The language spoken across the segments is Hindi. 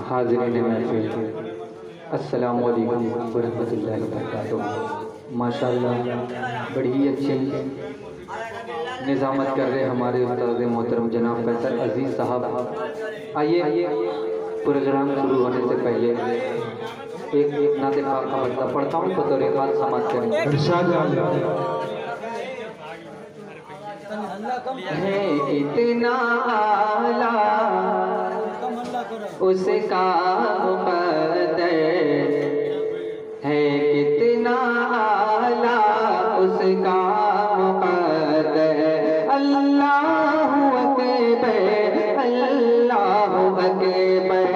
हाज़रीन महफ़िल, अस्सलामु अलैकुम व रहमतुल्लाहि व बरकातुहू। माशाअल्लाह बड़ी ही अच्छी निज़ामत कर रहे हमारे उस्ताद मोहतरम जनाब फैसल अजीज़ साहब। आइए प्रोग्राम शुरू होने से पहले एक नाते पाक का मसला पढ़ता हूँ, बतौर खास समाज करें। है इतना आला उसका मुक़द्दर, है कितना आला उसका मुक़द्दर। अल्लाहु अकबर, अल्लाहु अकबर,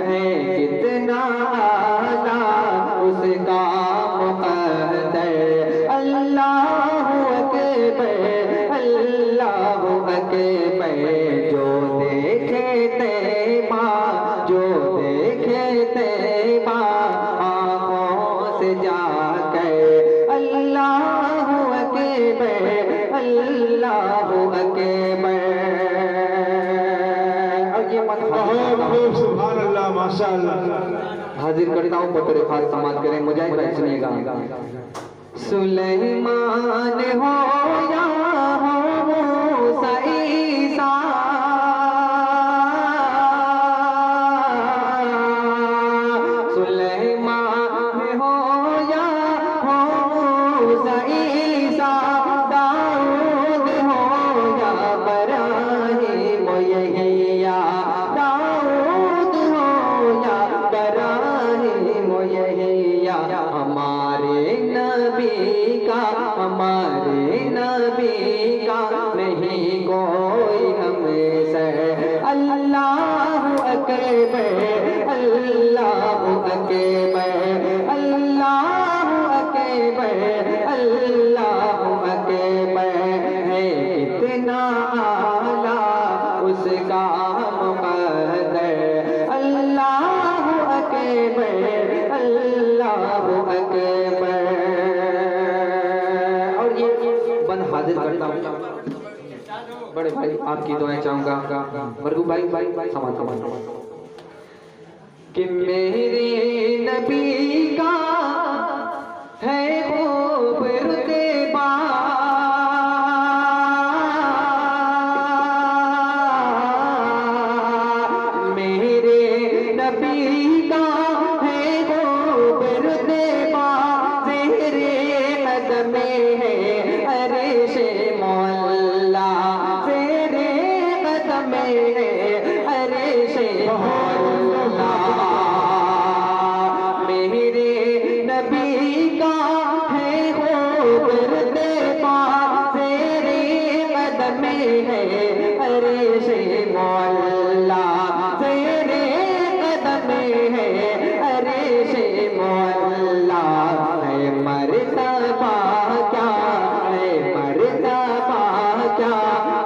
है कितना आला उसका मुक़द्दर। अल्लाहु अकबर, अल्लाहु अकबर, जो देखे तैबा, जो देखे तैबा आँखों से जाकर। अल्लाहु अकबर, अल्लाहु अकबर। और ये मत सुभान अल्लाह, माशाअल्लाह। हाजिर करता हूँ बतौर खास समाज करें। मुजाहिद भाई सुनिएगा। सुलेमान हो या हो मूसा ईसा, सुलेमान हो या हो मूसा ईसा, दाऊद हो या इब्राहीम यहिया, दाऊद हो या इब्राहीम यहिया, हमारे नबी का, हमारे नबी का नहीं कोई हमें से। अल्लाहु अकबर, अल्लाहु अकबर, अल्लाहु अकबर, अल्लाहु अकबर, है इतना आला उसका मुक़द्दर। अल्लाहु अकबर, अल्लाहु अकबर। और ये बंद हाजिर करता हूँ बड़े भाई, आपकी दुआएं चाहूंगा। मरगू भाई समान कि मेरे नबी का है खूब रुतबा, मेरे नबी का है खूब रुतबा, ज़ेरे कदम है अर्श मौला, ज़ेरे कदम है अर्श मौला। मेरे नबी का है खूब रुतबा, ज़ेरे कदम है अर्श मौला, ज़ेरे कदम है अर्श मौला। है मर्तबा क्या, है मर्तबा क्या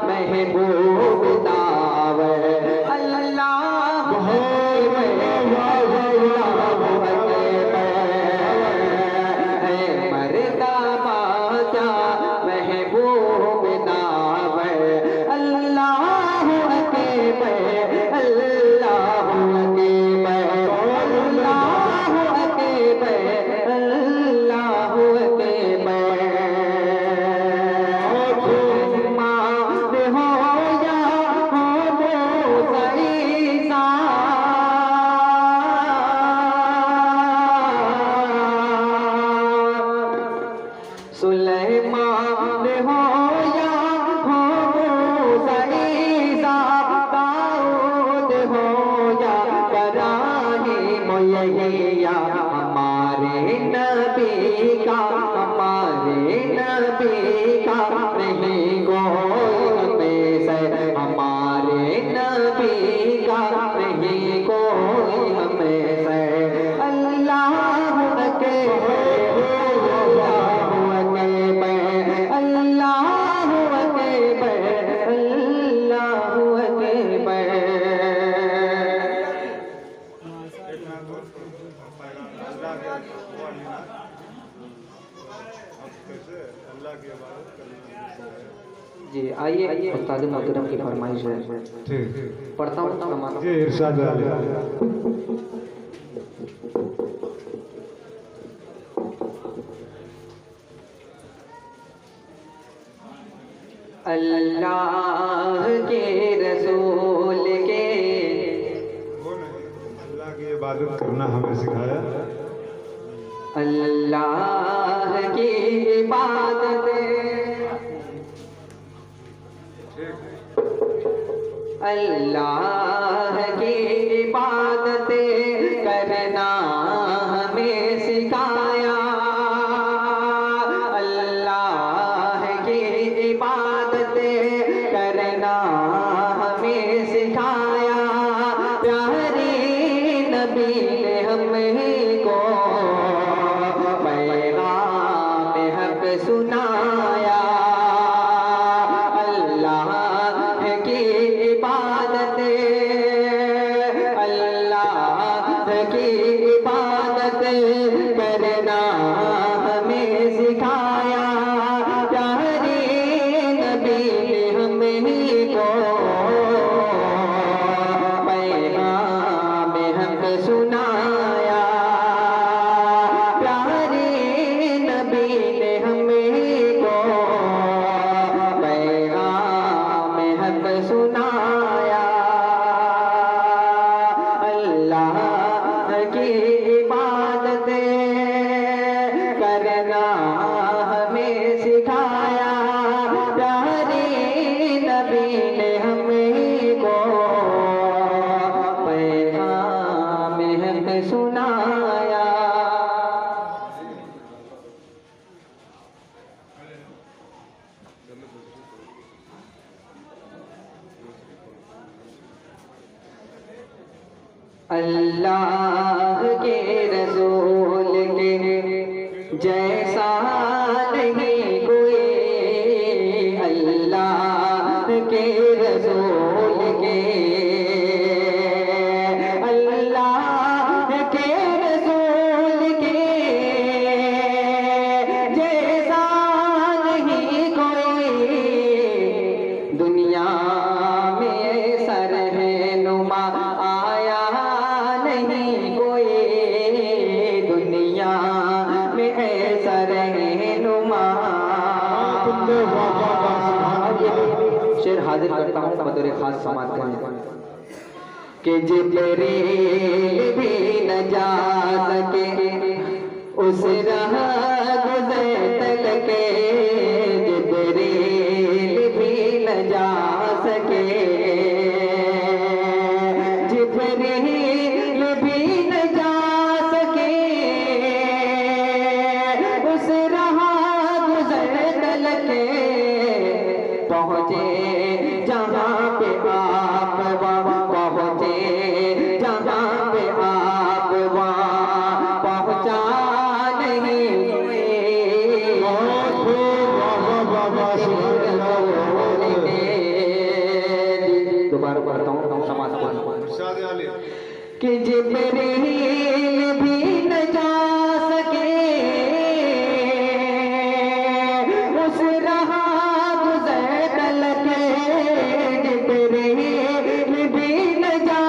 महबूब दावर। अल्लाहु अकबर, अल्लाहु अकबर, है मर्तबा क्या महबूब दावर। अल्लाहु अकबर, अल्लाहु अकबर, अल्लाहु अकबर, अल्लाहु अकबर। मान हो या हो मूसा ईसा, सुलेमान हो या हो मूसा ईसा, दाऊद हो या इब्राहीम यहिया, हमारे नबी का, हमारे नबी का नहीं कोई हमें से। हमारे नबी का नहीं कोई हमें से। अल्लाहु अकबर, अल्लाहु अकबर, अल्लाहु अकबर, अल्लाहु अकबर। कैसे अल्लाह की इबादत करना जी आइए, उस्ताद मोहतरम की फरमाइश है, ठीक पढ़ता हूँ समाज। जी इरशाद वाले अल्लाह के रसूल के अल्लाह की इबादत करना हमें सिखाया। अल्लाह की इबादत, अल्लाह की इबादत करना हमें सिखाया। अल्लाह की इबादत करना हमें सिखाया। प्यारे नबी ने हमको पैगाम हक सुनाया। अल्लाह की इबादत, अल्लाह की इबादत करना हमें सिखाया। प्यारे नबी ने हमको पैगाम हक सुनाया। प्यारे नबी ने हमको पैगाम हक सुनाया। अल्लाह की इबादत करना हमें सिखाया। प्यारे नबी ने हमको पैगाम हक सुनाया। अल्लाह के रसूल के जैसा नहीं कोई। अल्लाह के रसूल के, अल्लाह के रसूल के जैसा नहीं कोई। दुनिया में ऐसा रहनुमा आया नहीं कोई। दुनिया में ऐसा रहनुमा। शेर हाजिर करता हूँ बतौर खास समाज करने कि जिब्रील भी न जा सके उस राह गुज़र के। जिब्रील भी न जा सके, जिब्रील भी न जा सके उस राह गुज़र के। पहुँचे जहाँ पे आप वहाँ पहुँचे, जहाँ पे आप वहाँ पहुँचा नहीं। दोबारा पढ़ता हूँ समाज कि जिब्रील भी न जा सके उस राह गुज़र के। जिब्रील भी न जा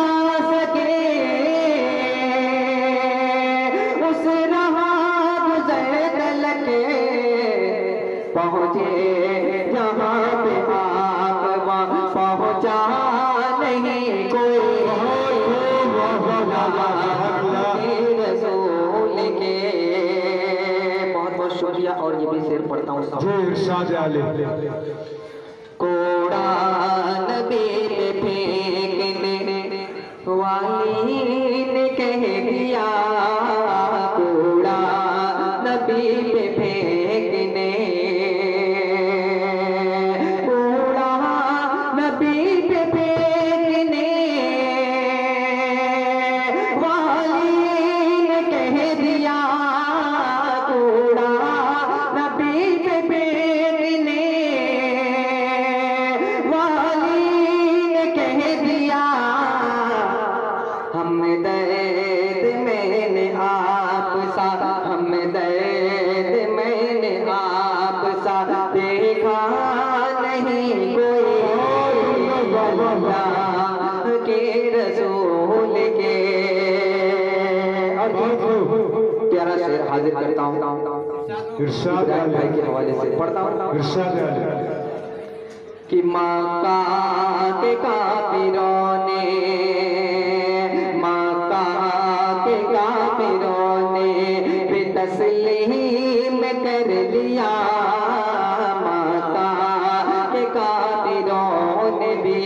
सके उस राह गुज़र के। पहुँचे जहाँ पे आप वहाँ पहुँचा नहीं कोई। रसूल के बहुत बहुत शुक्रिया। और ये भी शेर पढ़ता हूँ कोड़ा नबी पे फेंकने वाली ने कह दिया। कोड़ा नबी पे फेंकने, कोड़ा नबी पे फेंकने वाली ने कह दिया। कोड़ा नबी पे फेंकने वाली ने कह दिया। हम दर्द मैंने आप सा, हम दर्द मैंने आप सा देखा नहीं। नहीं कोई अल्लाह के रसूल के। और प्यारा शेर हाजिर करता हूँ इरशाद भाई के हवाले से पढ़ता हूँ। इरशाद कि मक्का के काफिरों ने भी तस्लीम कर लिया। मक्का के काफिरों ने भी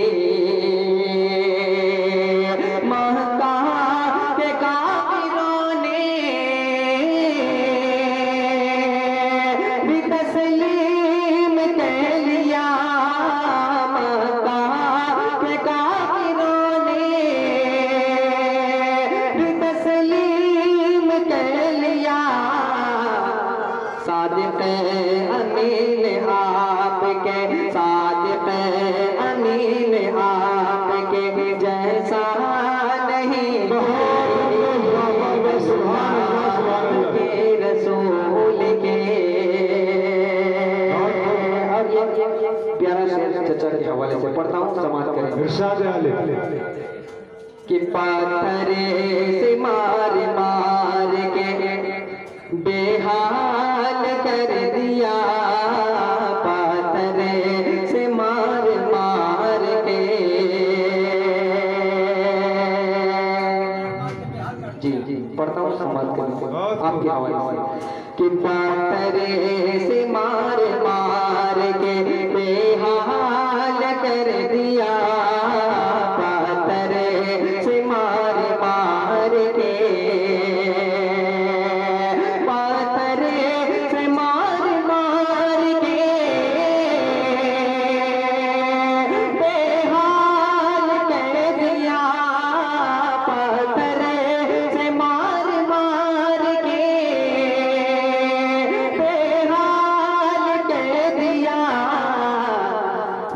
मक्का के काफिरों ने भी तस्लीम कर लिया। मक्का के काफिरों ने भी तस्लीम कर लिया। सादिक अमीन आपके, सादिक अमीन आपके जैसा नहीं के रसूल के। प्यारा शेर चचा के हवाले से पढ़ता हूँ, समाज करें। इरशाद कि पत्थरे से मार मार के बेहाल कर दिया। पत्थरे से मार मार के जी पढ़ता हूँ, समाज करें आपके हवाले से। कि पत्थरे से मार मार के बेहाल कर दिया। पत्थरे से मार मार के पत्थरे से मार मार के बेहाल कर दिया। पत्थरे से मार मार के बेहाल कर दिया।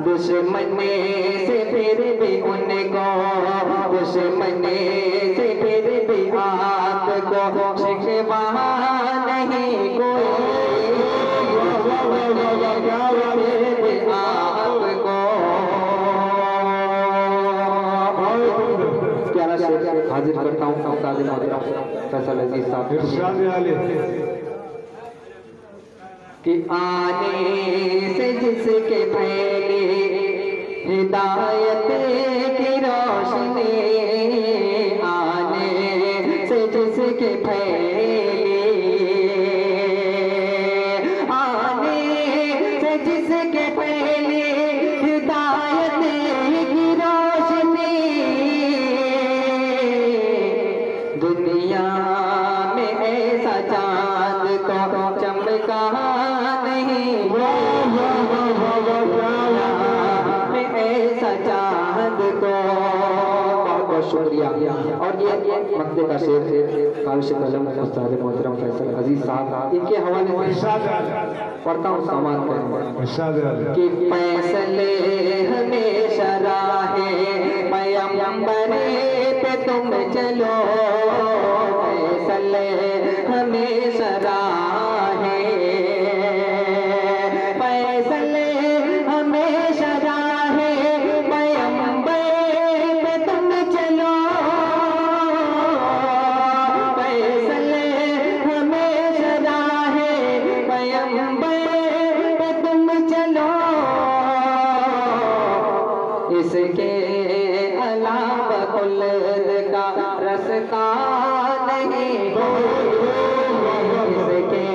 दुश्मन से फिर भी उनको, दुश्मन से फिर भी आपको शिकवा नहीं कोई। फिर भी आपको प्यारा शेर हाजिर करता हूँ उस्ताद मोहतरम फैसल अजीज साहब। इरशाद कि आने से जिसके फैले हिदायत की रोशनी, आने से जिसके फैले, आने से जिसके फैले हिदायत की रोशनी। दुनिया में ऐसा चांद को चमका नहीं, ऐसा चांद को। बहुत शुक्रिया। और ये मक्ते का शेर काविश कलम उस्ताद मोहतरम फैसल अजीज साहब, इनके हवाले से पढ़ता हूँ, सामान करें। कि फैसले हमेशा राहे पैगंबरे पे तुम चलो। फैसले हमेशा राहे, फैसले हमेशा राहे पैगंबरे पे तुम चलो। फैसले हमेशा राहे पैगंबरे पे तुम चलो। इसके अलावा खुल्द का रस्ता नहीं, इसके